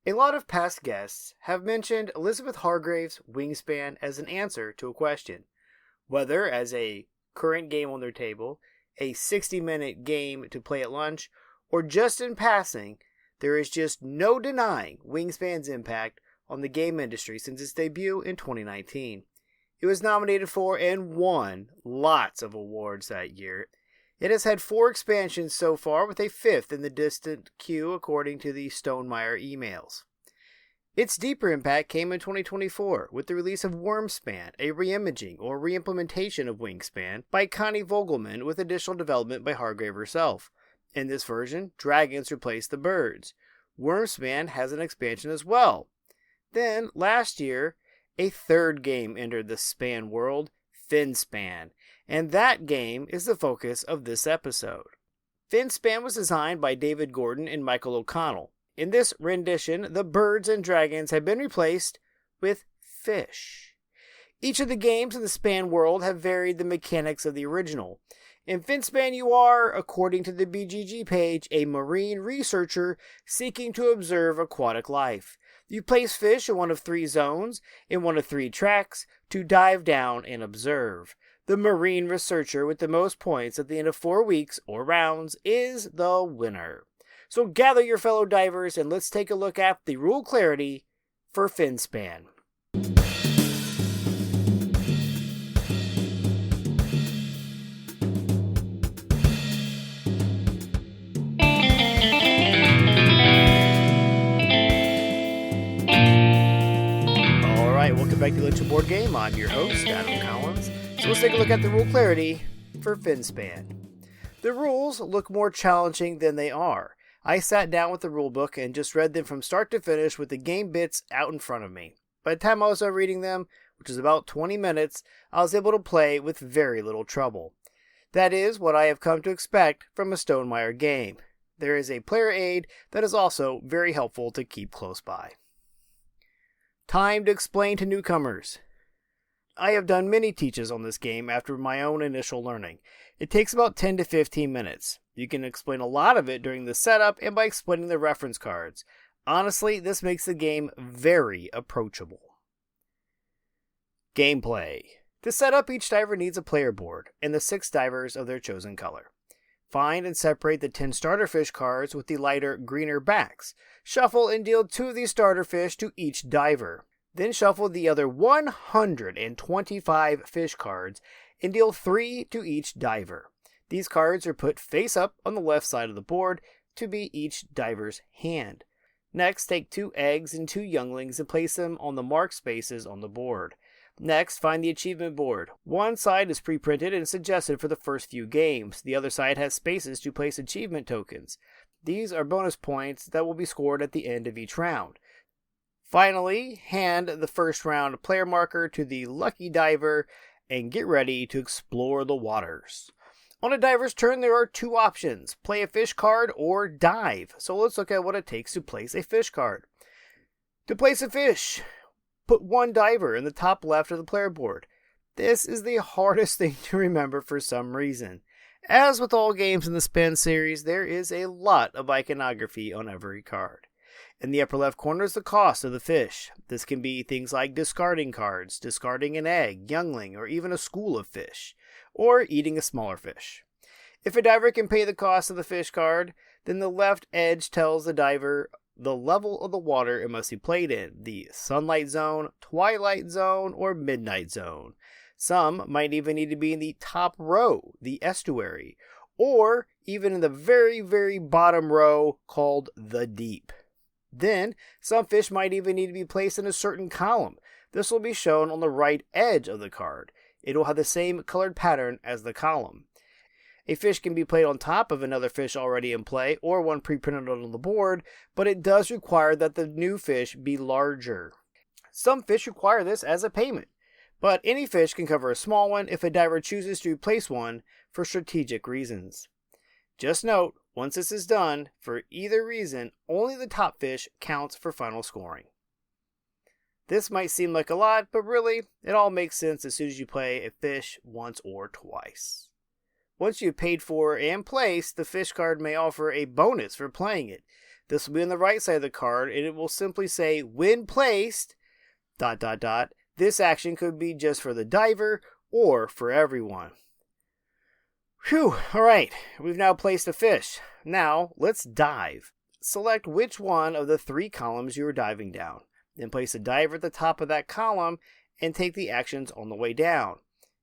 A lot of past guests have mentioned Elizabeth Hargrave's Wingspan as an answer to a question, whether as a current game on their table, a 60-minute game to play at lunch, or just in passing. There is just no denying Wingspan's impact on the game industry since its debut in 2019. It was nominated for and won lots of awards that year. It has had 4 expansions so far, with a 5th in the distant queue according to the Stonemaier emails. Its deeper impact came in 2024 with the release of Wyrmspan, a reimaging or reimplementation of Wingspan by Connie Vogelman with additional development by Hargrave herself. In this version, dragons replace the birds. Wyrmspan has an expansion as well. Then, last year, a 3rd game entered the span world, Finspan, and that game is the focus of this episode. Finspan was designed by David Gordon and Michael O'Connell. In this rendition, the birds and dragons have been replaced with fish. Each of the games in the span world have varied the mechanics of the original. In Finspan, you are, according to the BGG page, a marine researcher seeking to observe aquatic life. You place fish in one of 3 zones, in one of 3 tracks, to dive down and observe. The marine researcher with the most points at the end of 4 weeks or rounds is the winner. So gather your fellow divers and let's take a look at the rule clarity for Finspan. Welcome back to the Little Board Game. I'm your host, Adam Collins. So let's take a look at the rule clarity for Finspan. The rules look more challenging than they are. I sat down with the rulebook and just read them from start to finish with the game bits out in front of me. By the time I was done reading them, which was about 20 minutes, I was able to play with very little trouble. That is what I have come to expect from a Stonemaier game. There is a player aid that is also very helpful to keep close by. Time to explain to newcomers. I have done many teaches on this game after my own initial learning. It takes about 10 to 15 minutes. You can explain a lot of it during the setup and by explaining the reference cards. Honestly, this makes the game very approachable. Gameplay. To set up, each diver needs a player board and the 6 divers of their chosen color. Find and separate the 10 starter fish cards with the lighter, greener backs. Shuffle and deal 2 of these starter fish to each diver. Then shuffle the other 125 fish cards and deal 3 to each diver. These cards are put face up on the left side of the board to be each diver's hand. Next, take 2 eggs and 2 younglings and place them on the marked spaces on the board. Next, find the achievement board. One side is pre-printed and suggested for the first few games. The other side has spaces to place achievement tokens. These are bonus points that will be scored at the end of each round. Finally, hand the first round player marker to the lucky diver and get ready to explore the waters. On a diver's turn, there are 2 options: play a fish card or dive. So let's look at what it takes to place a fish card. To place a fish, put 1 diver in the top left of the player board. This is the hardest thing to remember for some reason. As with all games in the Span series, there is a lot of iconography on every card. In the upper left corner is the cost of the fish. This can be things like discarding cards, discarding an egg, youngling, or even a school of fish, or eating a smaller fish. If a diver can pay the cost of the fish card, then the left edge tells the diver the level of the water it must be played in, the sunlight zone, twilight zone, or midnight zone. Some might even need to be in the top row, the estuary, or even in the very, very bottom row called the deep. Then, some fish might even need to be placed in a certain column. This will be shown on the right edge of the card. It will have the same colored pattern as the column. A fish can be played on top of another fish already in play, or one pre-printed on the board, but it does require that the new fish be larger. Some fish require this as a payment, but any fish can cover a small one if a diver chooses to replace one for strategic reasons. Just note, once this is done, for either reason, only the top fish counts for final scoring. This might seem like a lot, but really, it all makes sense as soon as you play a fish once or twice. Once you've paid for and placed, the fish card may offer a bonus for playing it. This will be on the right side of the card, and it will simply say, when placed, ... This action could be just for the diver or for everyone. Whew, alright, we've now placed a fish. Now, let's dive. Select which one of the 3 columns you are diving down. Then place a diver at the top of that column and take the actions on the way down.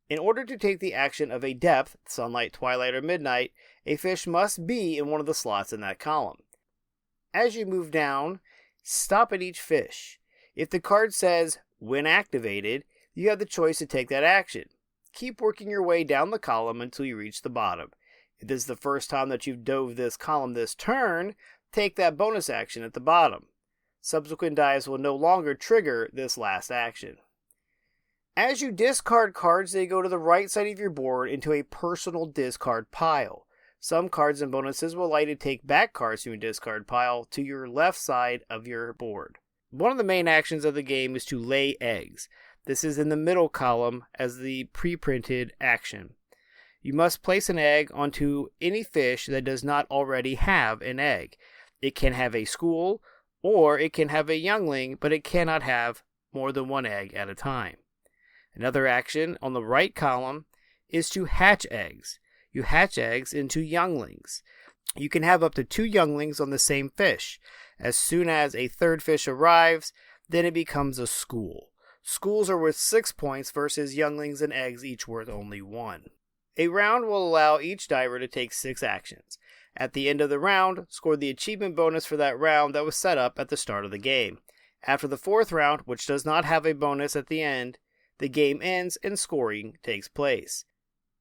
In order to take the action of a depth, sunlight, twilight, or midnight, a fish must be in one of the slots in that column. As you move down, stop at each fish. If the card says, when activated, you have the choice to take that action. Keep working your way down the column until you reach the bottom. If this is the first time that you've dove this column this turn, take that bonus action at the bottom. Subsequent dives will no longer trigger this last action. As you discard cards, they go to the right side of your board into a personal discard pile. Some cards and bonuses will allow you to take back cards from your discard pile to your left side of your board. One of the main actions of the game is to lay eggs. This is in the middle column as the pre-printed action. You must place an egg onto any fish that does not already have an egg. It can have a school, or it can have a youngling, but it cannot have more than 1 egg at a time. Another action on the right column is to hatch eggs. You hatch eggs into younglings. You can have up to 2 younglings on the same fish. As soon as a 3rd fish arrives, then it becomes a school. Schools are worth 6 points versus younglings and eggs each worth only 1. A round will allow each diver to take 6 actions. At the end of the round, score the achievement bonus for that round that was set up at the start of the game. After the 4th round, which does not have a bonus at the end, the game ends and scoring takes place.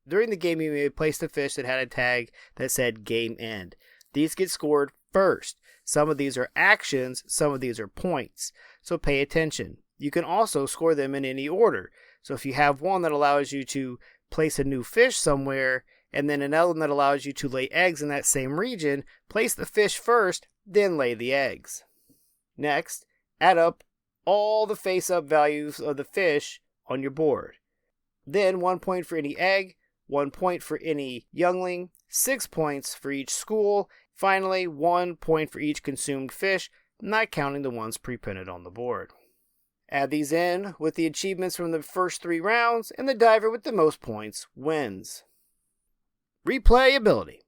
During the game, you may place the fish that had a tag that said Game End. These get scored first. Some of these are actions, some of these are points. So pay attention. You can also score them in any order. So if you have one that allows you to place a new fish somewhere, and then another one that allows you to lay eggs in that same region, place the fish first, then lay the eggs. Next, add up all the face-up values of the fish on your board. Then 1 point for any egg, 1 point for any youngling, 6 points for each school, finally 1 point for each consumed fish, not counting the ones pre-printed on the board. Add these in with the achievements from the first 3 rounds, and the diver with the most points wins. Replayability.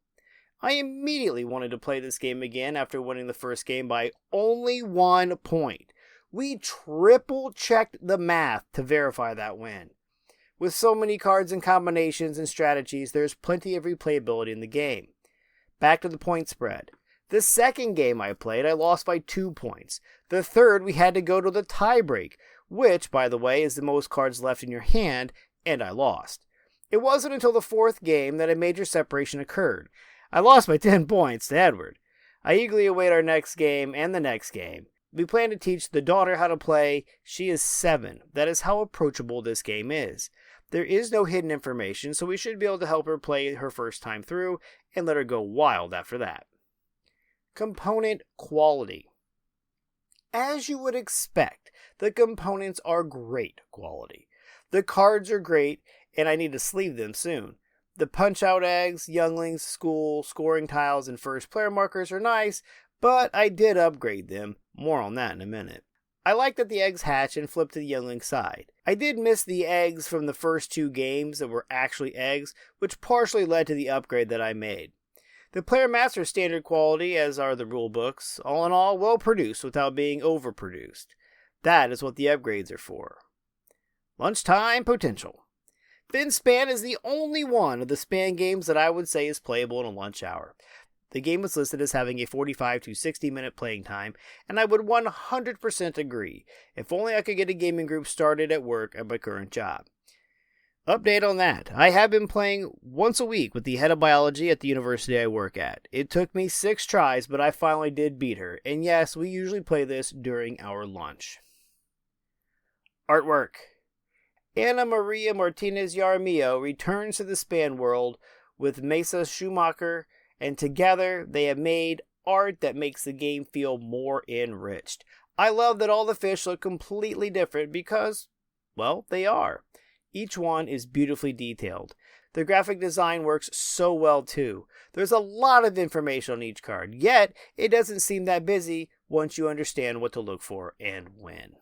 I immediately wanted to play this game again after winning the first game by only 1 point. We triple-checked the math to verify that win. With so many cards and combinations and strategies, there's plenty of replayability in the game. Back to the point spread. The second game I played, I lost by 2 points. The third, we had to go to the tiebreak, which, by the way, is the most cards left in your hand, and I lost. It wasn't until the 4th game that a major separation occurred. I lost by 10 points to Edward. I eagerly await our next game and the next game. We plan to teach the daughter how to play. She is 7. That is how approachable this game is. There is no hidden information, so we should be able to help her play her first time through and let her go wild after that. Component quality. As you would expect, the components are great quality. The cards are great, and I need to sleeve them soon. The punch-out eggs, younglings, school, scoring tiles, and first player markers are nice, but I did upgrade them. More on that in a minute. I like that the eggs hatch and flip to the youngling side. I did miss the eggs from the first 2 games that were actually eggs, which partially led to the upgrade that I made. The player mats are standard quality, as are the rule books. All in all, well produced without being overproduced. That is what the upgrades are for. Lunchtime potential. Finspan is the only one of the Span games that I would say is playable in a lunch hour. The game was listed as having a 45 to 60 minute playing time, and I would 100% agree. If only I could get a gaming group started at work at my current job. Update on that. I have been playing once a week with the head of biology at the university I work at. It took me 6 tries, but I finally did beat her. And yes, we usually play this during our lunch. Artwork. Ana Maria Martinez Jaramillo returns to the Span world with Mesa Schumacher, and together they have made art that makes the game feel more enriched. I love that all the fish look completely different because, well, they are. Each one is beautifully detailed. The graphic design works so well too. There's a lot of information on each card, yet it doesn't seem that busy once you understand what to look for and when.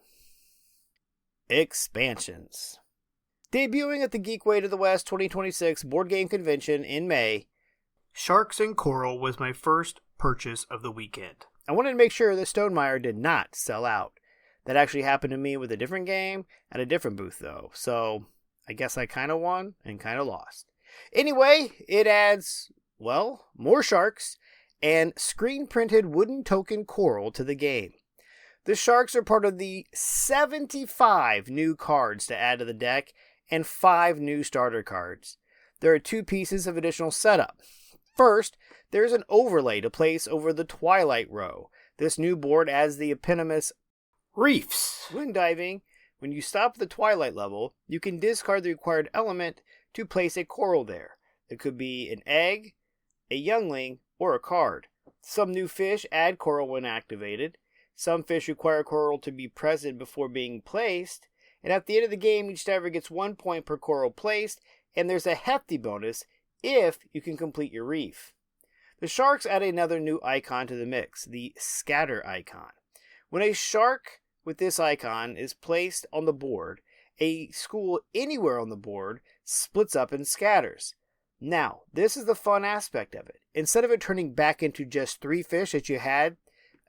Expansions. Debuting at the Geekway to the West 2026 board game convention in May, Sharks and Coral was my first purchase of the weekend. I wanted to make sure that Stonemaier did not sell out. That actually happened to me with a different game at a different booth though, so I guess I kind of won and kind of lost. Anyway, it adds, well, more sharks and screen-printed wooden token coral to the game. The sharks are part of the 75 new cards to add to the deck and 5 new starter cards. There are 2 pieces of additional setup. First, there's an overlay to place over the Twilight row. This new board adds the eponymous Reefs. When diving, when you stop at the Twilight level, you can discard the required element to place a coral there. It could be an egg, a youngling, or a card. Some new fish add coral when activated. Some fish require coral to be present before being placed. And at the end of the game, each diver gets 1 point per coral placed, and there's a hefty bonus if you can complete your reef. The sharks add another new icon to the mix, the scatter icon. When a shark with this icon is placed on the board, a school anywhere on the board splits up and scatters. Now, this is the fun aspect of it. Instead of it turning back into just 3 fish that you had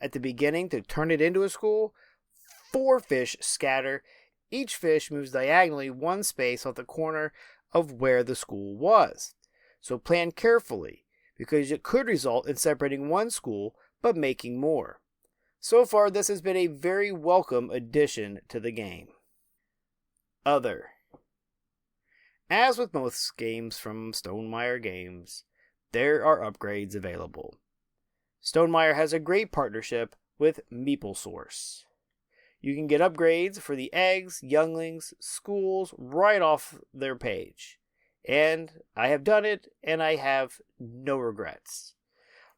at the beginning to turn it into a school, 4 fish scatter. Each fish moves diagonally 1 space off the corner of where the school was. So plan carefully, because it could result in separating 1 school but making more. So far, this has been a very welcome addition to the game. Other. As with most games from Stonemaier Games, there are upgrades available. Stonemaier has a great partnership with MeepleSource. You can get upgrades for the eggs, younglings, schools right off their page. And I have done it, and I have no regrets.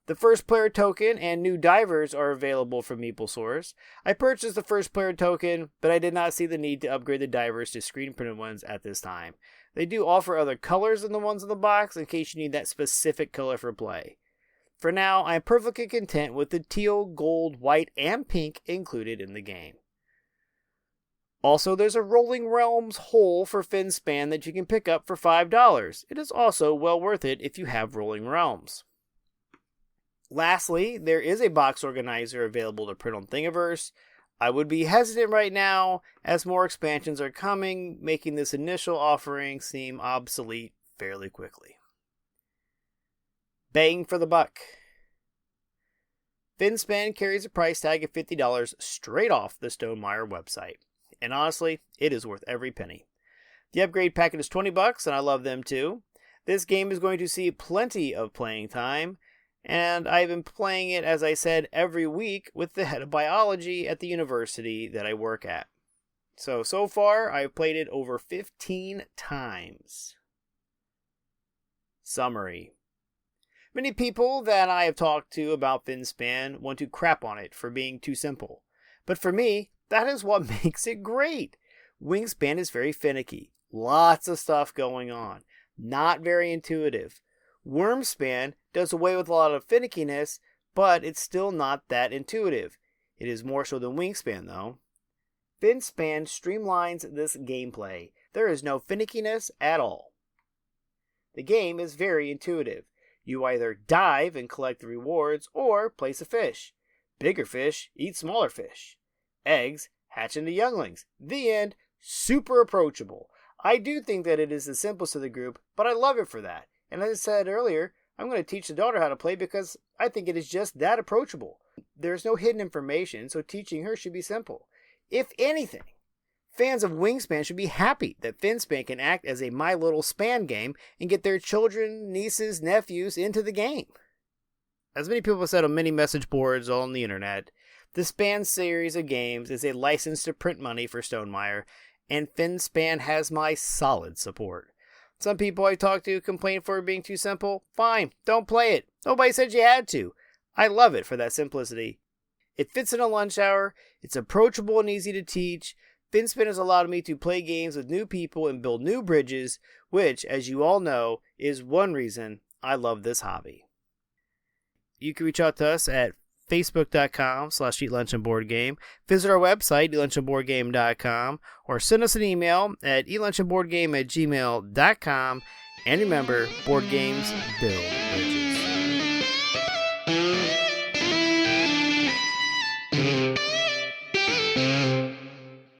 The first player token and new divers are available from MeepleSource. I purchased the first player token, but I did not see the need to upgrade the divers to screen printed ones at this time. They do offer other colors than the ones in the box in case you need that specific color for play. For now, I am perfectly content with the teal, gold, white, and pink included in the game. Also, there's a Rolling Realms hole for Finspan that you can pick up for $5. It is also well worth it if you have Rolling Realms. Lastly, there is a box organizer available to print on Thingiverse. I would be hesitant right now as more expansions are coming, making this initial offering seem obsolete fairly quickly. Bang for the buck. Finspan carries a price tag of $50 straight off the Stonemaier website. And honestly, it is worth every penny. The upgrade packet is $20 and I love them too. This game is going to see plenty of playing time. And I've been playing it, as I said, every week with the head of biology at the university that I work at. So far, I've played it over 15 times. Summary. Many people that I have talked to about Finspan want to crap on it for being too simple. But for me, that is what makes it great. Wingspan is very finicky. Lots of stuff going on. Not very intuitive. Wyrmspan does away with a lot of finickiness, but it's still not that intuitive. It is more so than Wingspan, though. Finspan streamlines this gameplay. There is no finickiness at all. The game is very intuitive. You either dive and collect the rewards, or place a fish. Bigger fish eat smaller fish. Eggs hatch into younglings. The end. Super approachable. I do think that it is the simplest of the group, but I love it for that. And as I said earlier, I'm going to teach the daughter how to play because I think it is just that approachable. There's no hidden information, so teaching her should be simple. If anything, fans of Wingspan should be happy that Finspan can act as a My Little Span game and get their children, nieces, nephews into the game. As many people have said on many message boards on the internet, the Span series of games is a license to print money for Stonemaier, and Finspan has my solid support. Some people I talk to complain for it being too simple. Fine, don't play it. Nobody said you had to. I love it for that simplicity. It fits in a lunch hour, it's approachable and easy to teach, Finspan has allowed me to play games with new people and build new bridges, which, as you all know, is one reason I love this hobby. You can reach out to us at facebook.com/eatlunchandboardgame. Visit our website, eatlunchandboardgame.com, or send us an email at eatlunchandboardgame@gmail.com. And remember, board games build bridges.